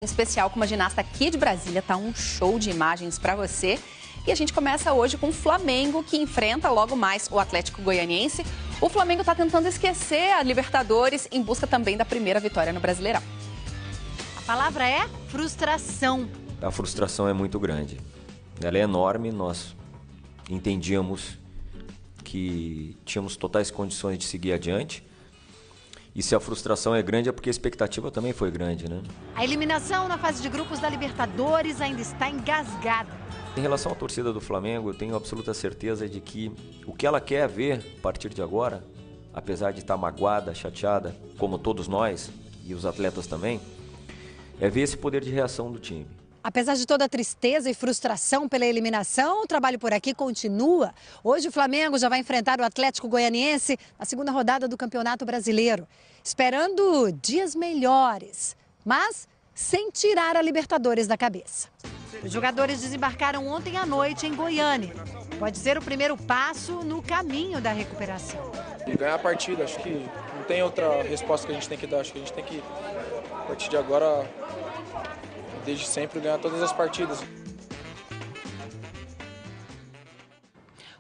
Especial com uma ginasta aqui de Brasília, tá um show de imagens para você. E a gente começa hoje com o Flamengo, que enfrenta logo mais o Atlético Goianiense. O Flamengo está tentando esquecer a Libertadores em busca também da primeira vitória no Brasileirão. A palavra é frustração. A frustração é muito grande. Ela é enorme, nós entendíamos que tínhamos totais condições de seguir adiante. E se a frustração é grande é porque a expectativa também foi grande, né? A eliminação na fase de grupos da Libertadores ainda está engasgada. Em relação à torcida do Flamengo, eu tenho absoluta certeza de que o que ela quer ver a partir de agora, apesar de estar magoada, chateada, como todos nós e os atletas também, é ver esse poder de reação do time. Apesar de toda a tristeza e frustração pela eliminação, o trabalho por aqui continua. Hoje o Flamengo já vai enfrentar o Atlético Goianiense na segunda rodada do Campeonato Brasileiro, esperando dias melhores, mas sem tirar a Libertadores da cabeça. Os jogadores desembarcaram ontem à noite em Goiânia. Pode ser o primeiro passo no caminho da recuperação. Ganhar a partida, acho que não tem outra resposta que a gente tem que dar. Acho que a gente tem que, a partir de agora, desde sempre, ganhar todas as partidas.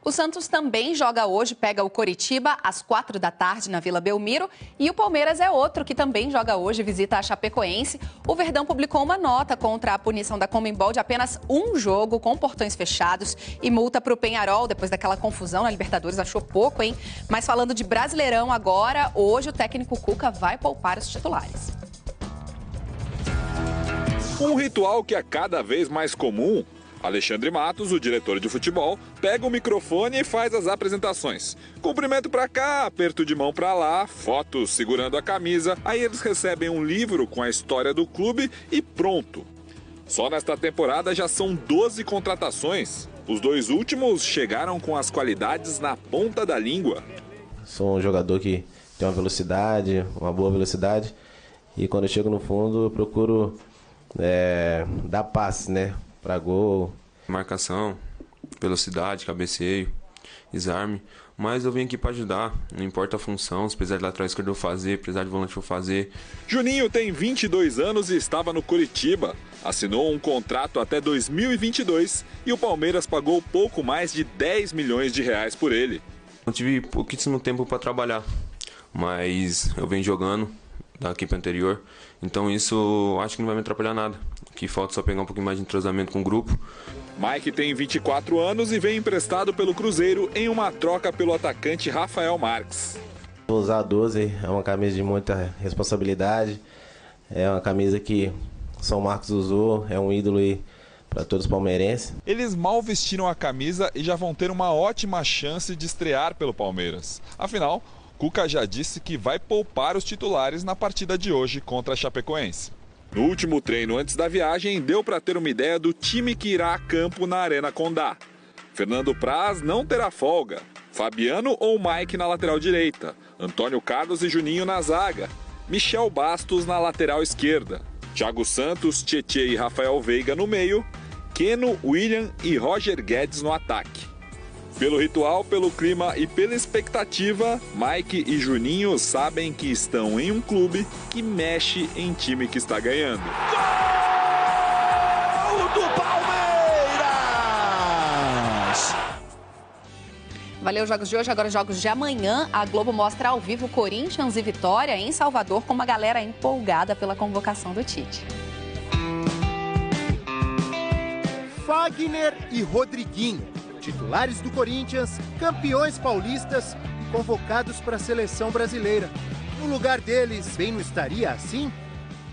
O Santos também joga hoje, pega o Coritiba às 16h na Vila Belmiro. E o Palmeiras é outro que também joga hoje, visita a Chapecoense. O Verdão publicou uma nota contra a punição da Conmebol de apenas um jogo com portões fechados e multa para o Peñarol, depois daquela confusão na Libertadores, achou pouco, hein? Mas falando de Brasileirão agora, hoje o técnico Cuca vai poupar os titulares. Um ritual que é cada vez mais comum. Alexandre Matos, o diretor de futebol, pega o microfone e faz as apresentações. Cumprimento pra cá, aperto de mão pra lá, fotos segurando a camisa. Aí eles recebem um livro com a história do clube e pronto. Só nesta temporada já são 12 contratações. Os dois últimos chegaram com as qualidades na ponta da língua. Sou um jogador que tem uma velocidade, uma boa velocidade. E quando eu chego no fundo eu procuro dar passe, né? Para gol. Marcação, velocidade, cabeceio, desarme. Mas eu vim aqui para ajudar, não importa a função, se precisar de lateral esquerdo eu vou fazer, precisar de volante eu vou fazer. Juninho tem 22 anos e estava no Coritiba. Assinou um contrato até 2022 e o Palmeiras pagou pouco mais de 10 milhões de reais por ele. Não tive pouquíssimo tempo para trabalhar, mas eu venho jogando da equipe anterior, então isso acho que não vai me atrapalhar nada. O que falta é só pegar um pouquinho mais de entrosamento com o grupo. Mike tem 24 anos e vem emprestado pelo Cruzeiro em uma troca pelo atacante Rafael Marques. Vou usar a 12, é uma camisa de muita responsabilidade, é uma camisa que São Marcos usou, é um ídolo aí para todos os palmeirenses. Eles mal vestiram a camisa e já vão ter uma ótima chance de estrear pelo Palmeiras. Afinal, Cuca já disse que vai poupar os titulares na partida de hoje contra a Chapecoense. No último treino antes da viagem, deu para ter uma ideia do time que irá a campo na Arena Condá. Fernando Praz não terá folga. Fabiano ou Mike na lateral direita. Antônio Carlos e Juninho na zaga. Michel Bastos na lateral esquerda. Thiago Santos, Tietê e Rafael Veiga no meio. Keno, William e Roger Guedes no ataque. Pelo ritual, pelo clima e pela expectativa, Mike e Juninho sabem que estão em um clube que mexe em time que está ganhando. Gol do Palmeiras! Valeu, jogos de hoje. Agora, jogos de amanhã. A Globo mostra ao vivo Corinthians e Vitória em Salvador, com uma galera empolgada pela convocação do Tite. Fagner e Rodriguinho, titulares do Corinthians, campeões paulistas e convocados para a seleção brasileira. No lugar deles, bem não estaria assim?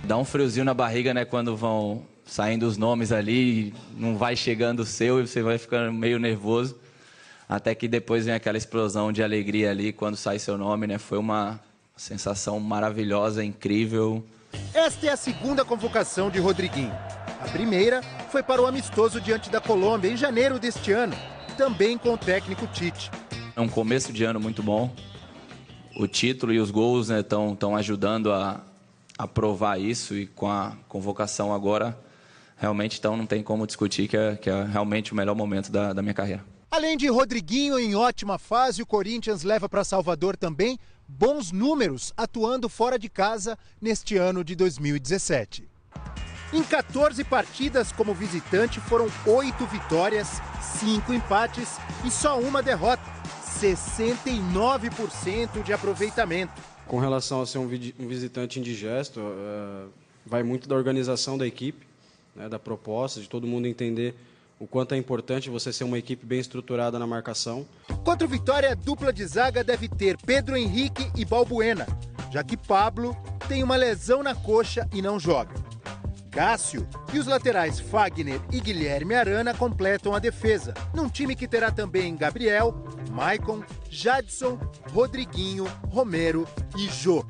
Dá um friozinho na barriga, né, quando vão saindo os nomes ali, não vai chegando o seu e você vai ficando meio nervoso. Até que depois vem aquela explosão de alegria ali quando sai seu nome, né? Foi uma sensação maravilhosa, incrível. Esta é a segunda convocação de Rodriguinho. A primeira foi para o amistoso diante da Colômbia em janeiro deste ano, também com o técnico Tite. É um começo de ano muito bom. O título e os gols estão ajudando a provar isso, e com a convocação agora, realmente então não tem como discutir que é realmente o melhor momento da minha carreira. Além de Rodriguinho em ótima fase, o Corinthians leva para Salvador também bons números atuando fora de casa neste ano de 2017. Em 14 partidas como visitante, foram 8 vitórias, 5 empates e só uma derrota. 69% de aproveitamento. Com relação a ser um visitante indigesto, vai muito da organização da equipe, né, da proposta, de todo mundo entender o quanto é importante você ser uma equipe bem estruturada na marcação. Contra o Vitória, a dupla de zaga deve ter Pedro Henrique e Balbuena, já que Pablo tem uma lesão na coxa e não joga. Cássio e os laterais Fagner e Guilherme Arana completam a defesa, num time que terá também Gabriel, Maicon, Jadson, Rodriguinho, Romero e Jô.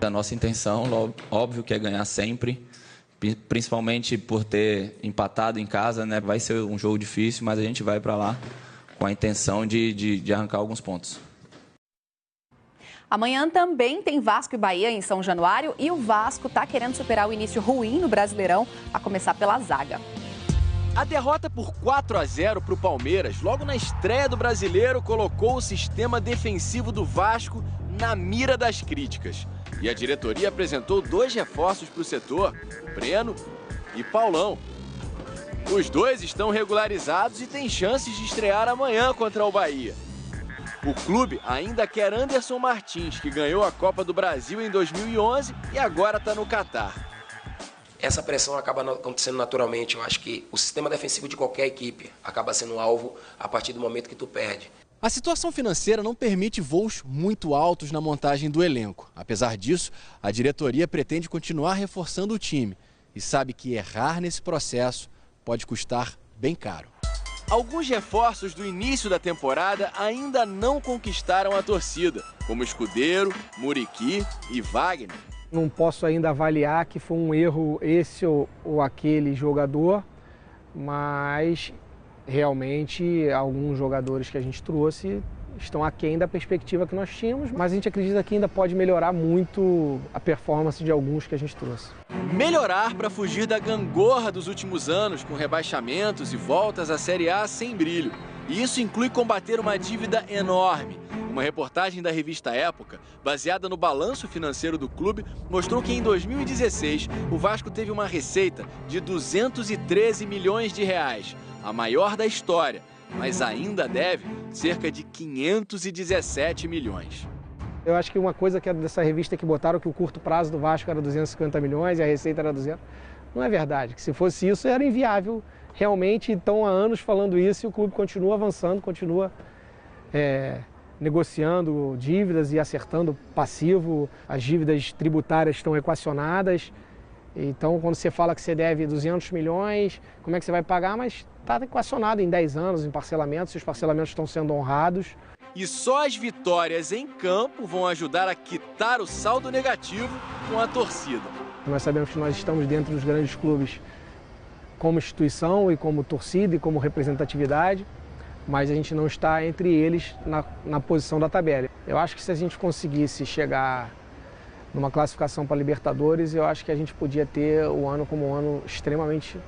A nossa intenção, óbvio, que é ganhar sempre, principalmente por ter empatado em casa, né? Vai ser um jogo difícil, mas a gente vai para lá com a intenção de arrancar alguns pontos. Amanhã também tem Vasco e Bahia em São Januário e o Vasco está querendo superar o início ruim no Brasileirão, a começar pela zaga. A derrota por 4-0 para o Palmeiras, logo na estreia do Brasileiro, colocou o sistema defensivo do Vasco na mira das críticas. E a diretoria apresentou 2 reforços para o setor, Breno e Paulão. Os dois estão regularizados e têm chances de estrear amanhã contra o Bahia. O clube ainda quer Anderson Martins, que ganhou a Copa do Brasil em 2011 e agora está no Catar. Essa pressão acaba acontecendo naturalmente. Eu acho que o sistema defensivo de qualquer equipe acaba sendo alvo a partir do momento que tu perde. A situação financeira não permite voos muito altos na montagem do elenco. Apesar disso, a diretoria pretende continuar reforçando o time e sabe que errar nesse processo pode custar bem caro. Alguns reforços do início da temporada ainda não conquistaram a torcida, como Escudeiro, Muriqui e Wagner. Não posso ainda avaliar que foi um erro esse ou aquele jogador, mas realmente alguns jogadores que a gente trouxe estão aquém da perspectiva que nós tínhamos, mas a gente acredita que ainda pode melhorar muito a performance de alguns que a gente trouxe. Melhorar para fugir da gangorra dos últimos anos, com rebaixamentos e voltas à Série A sem brilho. E isso inclui combater uma dívida enorme. Uma reportagem da revista Época, baseada no balanço financeiro do clube, mostrou que em 2016 o Vasco teve uma receita de 213 milhões de reais, a maior da história, mas ainda deve cerca de 517 milhões. Eu acho que uma coisa que é dessa revista que botaram que o curto prazo do Vasco era 250 milhões e a receita era 200, não é verdade. Que se fosse isso era inviável realmente. Estão há anos falando isso e o clube continua avançando, continua negociando dívidas e acertando passivo. As dívidas tributárias estão equacionadas. Então, quando você fala que você deve 200 milhões, como é que você vai pagar? Mas está equacionado em 10 anos, em parcelamentos, e os parcelamentos estão sendo honrados. E só as vitórias em campo vão ajudar a quitar o saldo negativo com a torcida. Nós sabemos que nós estamos dentro dos grandes clubes como instituição e como torcida e como representatividade, mas a gente não está entre eles na posição da tabela. Eu acho que se a gente conseguisse chegar numa classificação para Libertadores, eu acho que a gente podia ter o ano como um ano extremamente,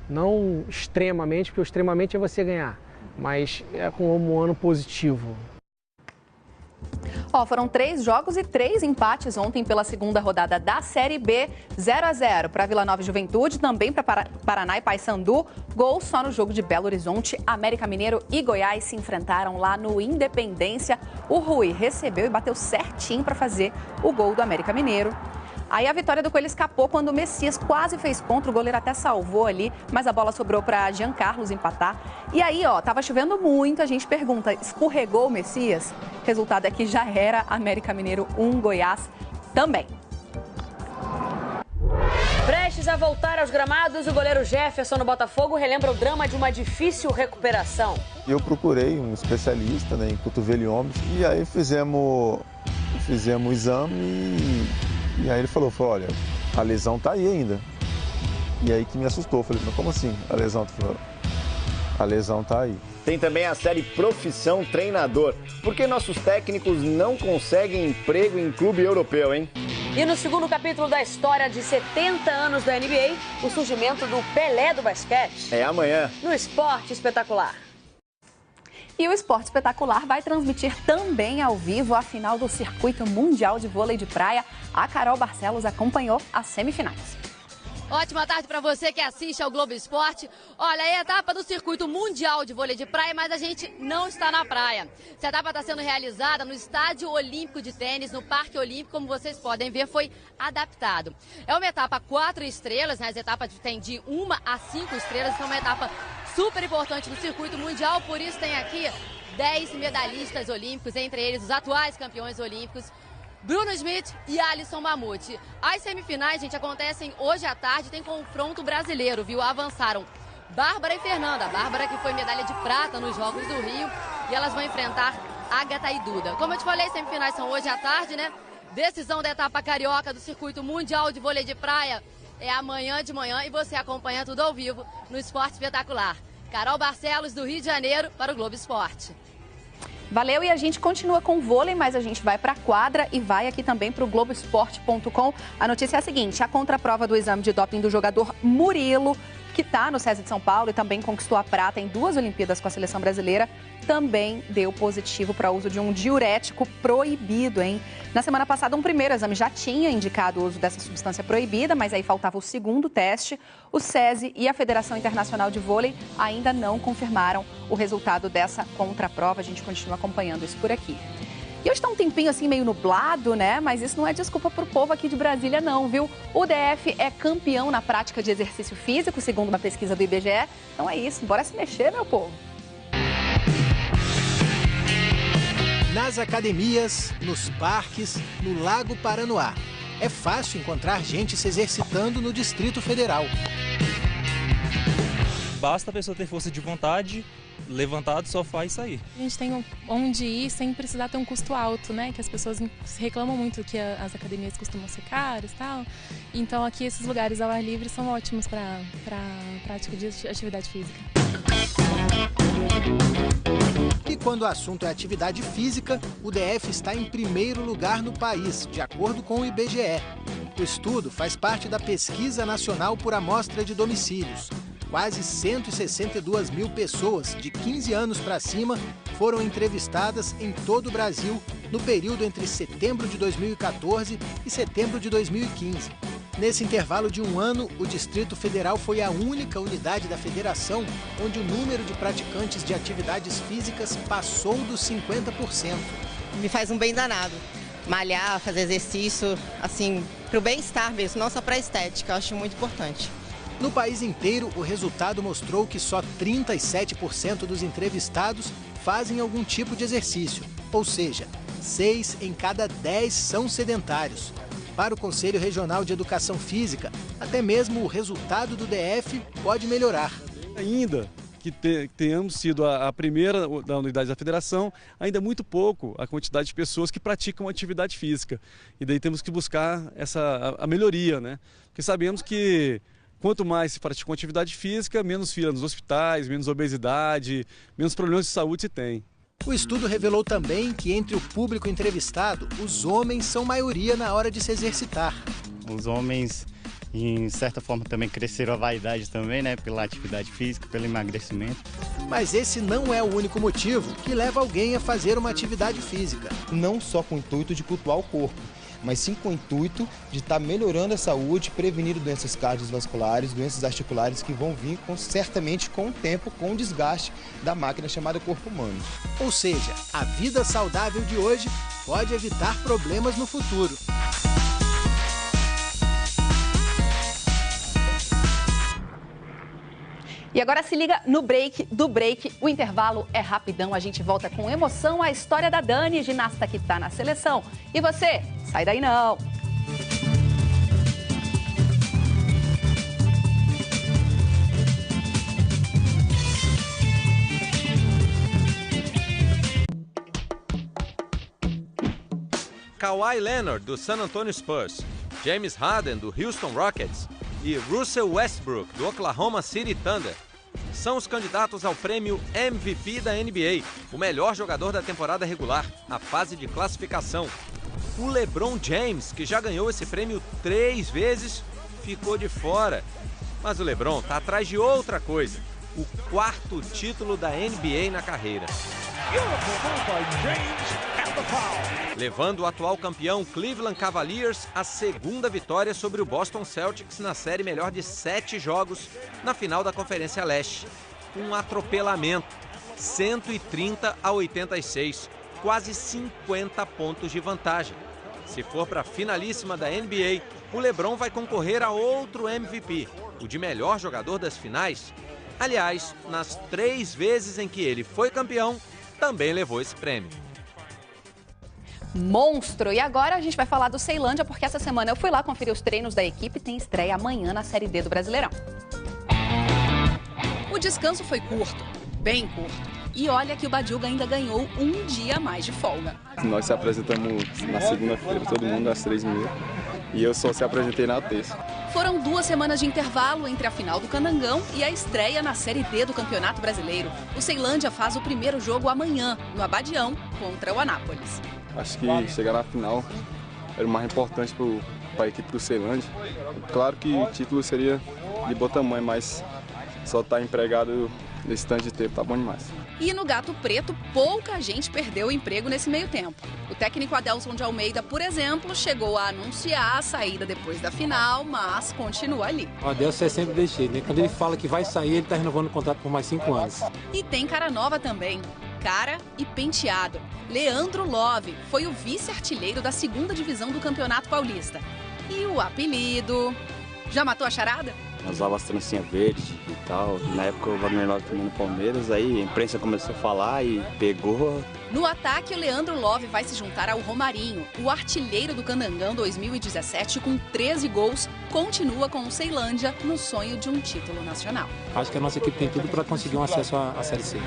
não extremamente, porque o extremamente é você ganhar, mas é como um ano positivo. Foram 3 jogos e 3 empates ontem pela segunda rodada da Série B, 0-0 para Vila Nova e Juventude, também para Paraná e Paysandu. Gol só no jogo de Belo Horizonte. América Mineiro e Goiás se enfrentaram lá no Independência. O Rui recebeu e bateu certinho para fazer o gol do América Mineiro. Aí a vitória do Coelho escapou quando o Messias quase fez contra, o goleiro até salvou ali, mas a bola sobrou para Jean Carlos empatar. E aí, tava chovendo muito, a gente pergunta, escorregou o Messias? Resultado é que já era América Mineiro 1, Goiás também. Prestes a voltar aos gramados, o goleiro Jefferson no Botafogo relembra o drama de uma difícil recuperação. Eu procurei um especialista em cotovelo e ombros e aí fizemos o exame e aí ele falou, olha, a lesão tá aí ainda. E aí que me assustou, eu falei, mas como assim a lesão? A lesão tá aí. Tem também a série Profissão Treinador. Por que nossos técnicos não conseguem emprego em clube europeu, hein? E no segundo capítulo da história de 70 anos da NBA, o surgimento do Pelé do basquete. É amanhã. No Esporte Espetacular. E o Esporte Espetacular vai transmitir também ao vivo a final do Circuito Mundial de Vôlei de Praia. A Carol Barcelos acompanhou as semifinais. Ótima tarde para você que assiste ao Globo Esporte. Olha, é a etapa do circuito mundial de vôlei de praia, mas a gente não está na praia. Essa etapa está sendo realizada no Estádio Olímpico de Tênis, no Parque Olímpico, como vocês podem ver, foi adaptado. É uma etapa 4 estrelas, né? As etapas têm de 1 a 5 estrelas, então é uma etapa super importante no circuito mundial, por isso tem aqui 10 medalhistas olímpicos, entre eles os atuais campeões olímpicos, Bruno Smith e Alisson Mamute. As semifinais, gente, acontecem hoje à tarde, tem confronto brasileiro, viu? Avançaram Bárbara e Fernanda. Bárbara que foi medalha de prata nos Jogos do Rio e elas vão enfrentar Agatha e Duda. Como eu te falei, as semifinais são hoje à tarde, né? Decisão da etapa carioca do circuito mundial de vôlei de praia é amanhã de manhã e você acompanha tudo ao vivo no Esporte Espetacular. Carol Barcelos, do Rio de Janeiro, para o Globo Esporte. Valeu, e a gente continua com vôlei, mas a gente vai para a quadra e vai aqui também para o Globoesporte.com. A notícia é a seguinte: a contraprova do exame de doping do jogador Murilo, que está no SESI de São Paulo e também conquistou a prata em 2 Olimpíadas com a seleção brasileira, também deu positivo para uso de um diurético proibido, hein? Na semana passada, um primeiro exame já tinha indicado o uso dessa substância proibida, mas aí faltava o segundo teste. O SESI e a Federação Internacional de Vôlei ainda não confirmaram o resultado dessa contraprova. A gente continua acompanhando isso por aqui. E hoje está um tempinho assim meio nublado, né? Mas isso não é desculpa para o povo aqui de Brasília não, viu? O DF é campeão na prática de exercício físico, segundo uma pesquisa do IBGE. Então é isso, bora se mexer, meu povo. Nas academias, nos parques, no Lago Paranoá. É fácil encontrar gente se exercitando no Distrito Federal. Basta a pessoa ter força de vontade, levantar do sofá e sair. A gente tem onde ir sem precisar ter um custo alto, né? Que as pessoas reclamam muito que as academias costumam ser caras e tal. Então aqui esses lugares ao ar livre são ótimos para prática de atividade física. E quando o assunto é atividade física, o DF está em primeiro lugar no país, de acordo com o IBGE. O estudo faz parte da Pesquisa Nacional por Amostra de Domicílios. Quase 162 mil pessoas de 15 anos para cima foram entrevistadas em todo o Brasil no período entre setembro de 2014 e setembro de 2015. Nesse intervalo de um ano, o Distrito Federal foi a única unidade da federação onde o número de praticantes de atividades físicas passou dos 50%. Me faz um bem danado. Malhar, fazer exercício, assim, para o bem-estar mesmo, não só para a estética, eu acho muito importante. No país inteiro, o resultado mostrou que só 37% dos entrevistados fazem algum tipo de exercício, ou seja, 6 em cada 10 são sedentários. Para o Conselho Regional de Educação Física, até mesmo o resultado do DF pode melhorar. Ainda que tenhamos sido a primeira da unidade da federação, ainda é muito pouco a quantidade de pessoas que praticam atividade física. E daí temos que buscar a melhoria, né? Porque sabemos que quanto mais se pratica atividade física, menos fila nos hospitais, menos obesidade, menos problemas de saúde se tem. O estudo revelou também que entre o público entrevistado, os homens são maioria na hora de se exercitar. Os homens, em certa forma, também cresceram a vaidade também, né? Pela atividade física, pelo emagrecimento. Mas esse não é o único motivo que leva alguém a fazer uma atividade física. Não só com o intuito de cultuar o corpo, mas sim com o intuito de estar melhorando a saúde, prevenindo doenças cardiovasculares, doenças articulares que vão vir certamente com o tempo, com o desgaste da máquina chamada corpo humano. Ou seja, a vida saudável de hoje pode evitar problemas no futuro. E agora se liga no break do break. O intervalo é rapidão. A gente volta com emoção à história da Dani, ginasta que está na seleção. E você, sai daí não. Kawhi Leonard, do San Antonio Spurs, James Harden, do Houston Rockets e Russell Westbrook, do Oklahoma City Thunder, são os candidatos ao prêmio MVP da NBA, o melhor jogador da temporada regular, a fase de classificação. O LeBron James, que já ganhou esse prêmio 3 vezes, ficou de fora. Mas o LeBron está atrás de outra coisa, o 4º título da NBA na carreira. Beautiful move by James. levando o atual campeão Cleveland Cavaliers à segunda vitória sobre o Boston Celtics na série melhor de 7 jogos na final da Conferência Leste. Um atropelamento, 130-86, quase 50 pontos de vantagem. Se for para a finalíssima da NBA, o LeBron vai concorrer a outro MVP, o de melhor jogador das finais. Aliás, nas 3 vezes em que ele foi campeão, também levou esse prêmio. Monstro! E agora a gente vai falar do Ceilândia, porque essa semana eu fui lá conferir os treinos da equipe e tem estreia amanhã na Série D do Brasileirão. O descanso foi curto, bem curto. E olha que o Badiuga ainda ganhou um dia a mais de folga. Nós se apresentamos na segunda-feira, todo mundo às 3h30, e eu só se apresentei na terça. Foram 2 semanas de intervalo entre a final do Candangão e a estreia na Série D do Campeonato Brasileiro. O Ceilândia faz o primeiro jogo amanhã, no Abadião, contra o Anápolis. Acho que chegar na final era o mais importante para a equipe do Ceilândia. Claro que o título seria de bom tamanho, mas só estar empregado nesse tanto de tempo tá bom demais. E no Gato Preto, pouca gente perdeu o emprego nesse meio tempo. O técnico Adelson de Almeida, por exemplo, chegou a anunciar a saída depois da final, mas continua ali. O Adelson é sempre desse jeito, né? Quando ele fala que vai sair, ele está renovando o contrato por mais 5 anos. E tem cara nova também. Cara e penteado. Leandro Love foi o vice-artilheiro da 2ª divisão do Campeonato Paulista. E o apelido... Já matou a charada? Eu usava as trancinhas verdes e tal. Na época o Wagner Love também no Palmeiras, aí a imprensa começou a falar e pegou. No ataque, o Leandro Love vai se juntar ao Romarinho. O artilheiro do Candangão 2017, com 13 gols, continua com o Ceilândia no sonho de um título nacional. Acho que a nossa equipe tem tudo para conseguir um acesso à Série C.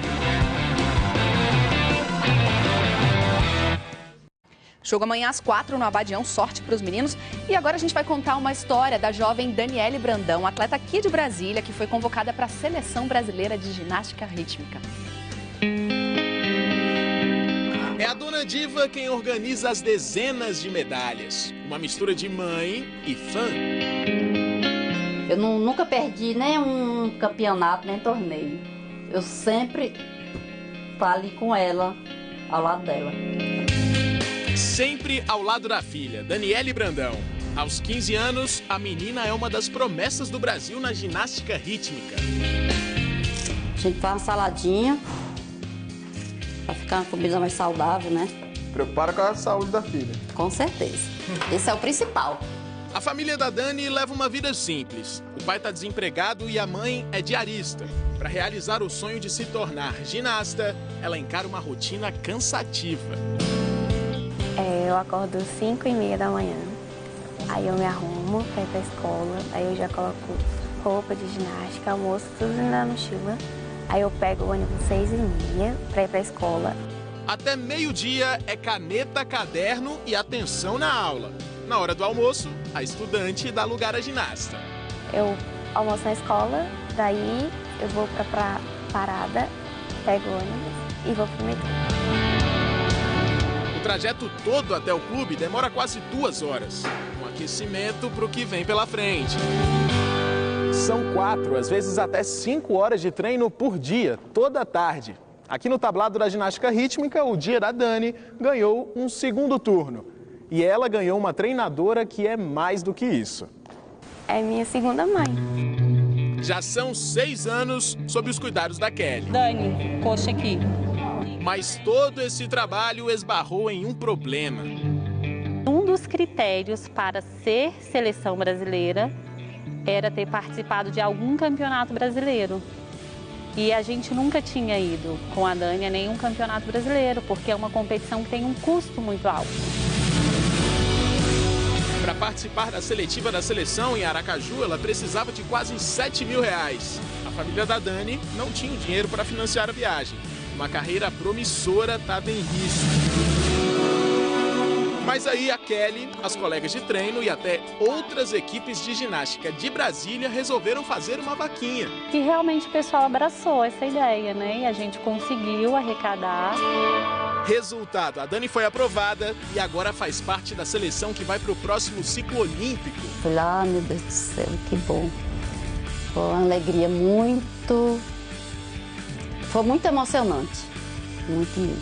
Jogo amanhã às 4 no Abadião, sorte para os meninos. E agora a gente vai contar uma história da jovem Daniele Brandão, atleta aqui de Brasília, que foi convocada para a Seleção Brasileira de Ginástica Rítmica. É a dona Diva quem organiza as dezenas de medalhas. Uma mistura de mãe e fã. Eu nunca perdi nem um campeonato, nem torneio. Eu sempre tô ali com ela, ao lado dela. Sempre ao lado da filha, Daniele Brandão. Aos 15 anos, a menina é uma das promessas do Brasil na ginástica rítmica. A gente faz uma saladinha, pra ficar uma comida mais saudável, né? Prepara com a saúde da filha. Com certeza. Esse é o principal. A família da Dani leva uma vida simples. O pai está desempregado e a mãe é diarista. Para realizar o sonho de se tornar ginasta, ela encara uma rotina cansativa. Eu acordo 5h30 da manhã, aí eu me arrumo para ir para a escola, aí eu já coloco roupa de ginástica, almoço, tudo na mochila. Aí eu pego o ônibus 6h30 para ir para a escola. Até meio-dia é caneta, caderno e atenção na aula. Na hora do almoço, a estudante dá lugar à ginasta. Eu almoço na escola, daí eu vou para parada, pego o ônibus e vou para o metrô. O trajeto todo até o clube demora quase 2 horas. Um aquecimento para o que vem pela frente. São 4, às vezes até 5 horas de treino por dia, toda tarde. Aqui no tablado da ginástica rítmica, o dia da Dani ganhou um 2º turno. E ela ganhou uma treinadora que é mais do que isso. É minha segunda mãe. Já são 6 anos sob os cuidados da Kelly. Dani, coxa aqui. Mas todo esse trabalho esbarrou em um problema. Um dos critérios para ser seleção brasileira era ter participado de algum campeonato brasileiro. E a gente nunca tinha ido com a Dani a nenhum campeonato brasileiro, porque é uma competição que tem um custo muito alto. Para participar da seletiva da seleção em Aracaju, ela precisava de quase R$7.000. A família da Dani não tinha o dinheiro para financiar a viagem. Uma carreira promissora estava em risco. Mas aí a Kelly, as colegas de treino e até outras equipes de ginástica de Brasília resolveram fazer uma vaquinha. E realmente o pessoal abraçou essa ideia, né? E a gente conseguiu arrecadar. Resultado, a Dani foi aprovada e agora faz parte da seleção que vai para o próximo ciclo olímpico. Fui lá, meu Deus do céu, que bom. Foi uma alegria muito... Foi muito emocionante, muito mesmo.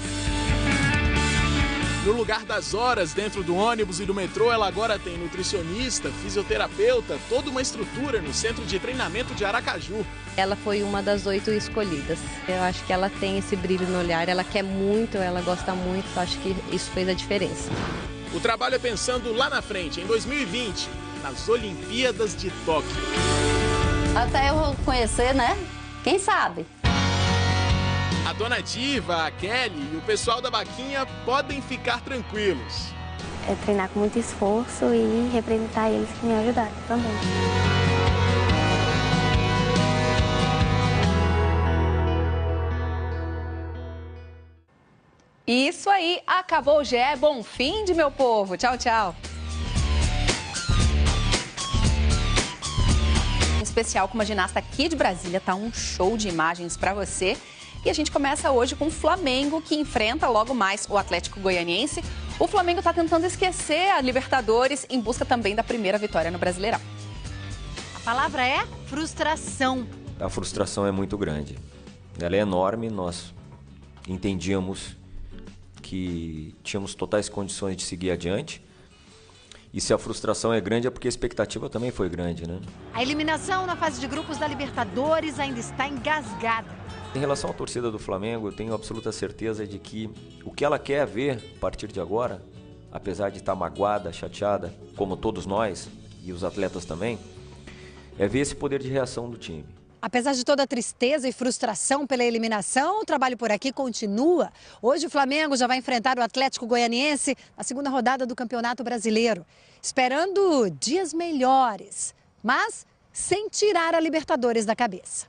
No lugar das horas dentro do ônibus e do metrô, ela agora tem nutricionista, fisioterapeuta, toda uma estrutura no Centro de Treinamento de Aracaju. Ela foi uma das 8 escolhidas. Eu acho que ela tem esse brilho no olhar, ela quer muito, ela gosta muito, eu acho que isso fez a diferença. O trabalho é pensando lá na frente, em 2020, nas Olimpíadas de Tóquio. Até eu conhecer, né? Quem sabe? A Dona Diva, a Kelly e o pessoal da vaquinha podem ficar tranquilos. É treinar com muito esforço e representar eles que me ajudaram também. Isso aí, acabou o GE. Bom fim de meu povo. Tchau, tchau. Especial com uma ginasta aqui de Brasília, tá um show de imagens para você. E a gente começa hoje com o Flamengo, que enfrenta logo mais o Atlético Goianiense. O Flamengo está tentando esquecer a Libertadores em busca também da primeira vitória no Brasileirão. A palavra é frustração. A frustração é muito grande. Ela é enorme, nós entendíamos que tínhamos totais condições de seguir adiante. E se a frustração é grande, é porque a expectativa também foi grande, né? A eliminação na fase de grupos da Libertadores ainda está engasgada. Em relação à torcida do Flamengo, eu tenho absoluta certeza de que o que ela quer ver a partir de agora, apesar de estar magoada, chateada, como todos nós e os atletas também, é ver esse poder de reação do time. Apesar de toda a tristeza e frustração pela eliminação, o trabalho por aqui continua. Hoje o Flamengo já vai enfrentar o Atlético Goianiense na segunda rodada do Campeonato Brasileiro, esperando dias melhores, mas sem tirar a Libertadores da cabeça.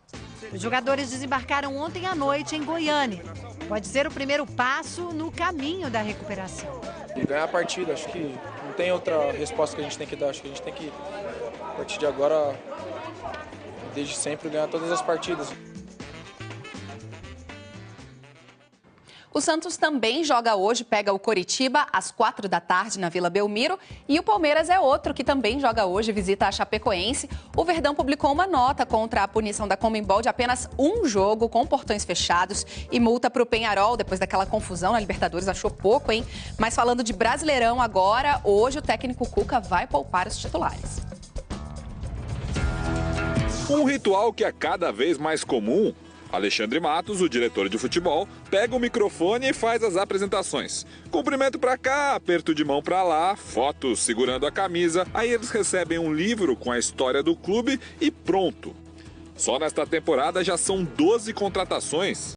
Os jogadores desembarcaram ontem à noite em Goiânia. Pode ser o primeiro passo no caminho da recuperação. E ganhar a partida, acho que não tem outra resposta que a gente tem que dar. Acho que a gente tem que, a partir de agora, desde sempre, ganhar todas as partidas. O Santos também joga hoje, pega o Coritiba às 4 da tarde na Vila Belmiro. E o Palmeiras é outro que também joga hoje, visita a Chapecoense. O Verdão publicou uma nota contra a punição da Conmebol de apenas um jogo com portões fechados e multa para o Peñarol depois daquela confusão na Libertadores. Achou pouco, hein? Mas falando de Brasileirão agora, hoje o técnico Cuca vai poupar os titulares. Um ritual que é cada vez mais comum. Alexandre Matos, o diretor de futebol, pega o microfone e faz as apresentações. Cumprimento pra cá, aperto de mão pra lá, fotos segurando a camisa. Aí eles recebem um livro com a história do clube e pronto. Só nesta temporada já são 12 contratações.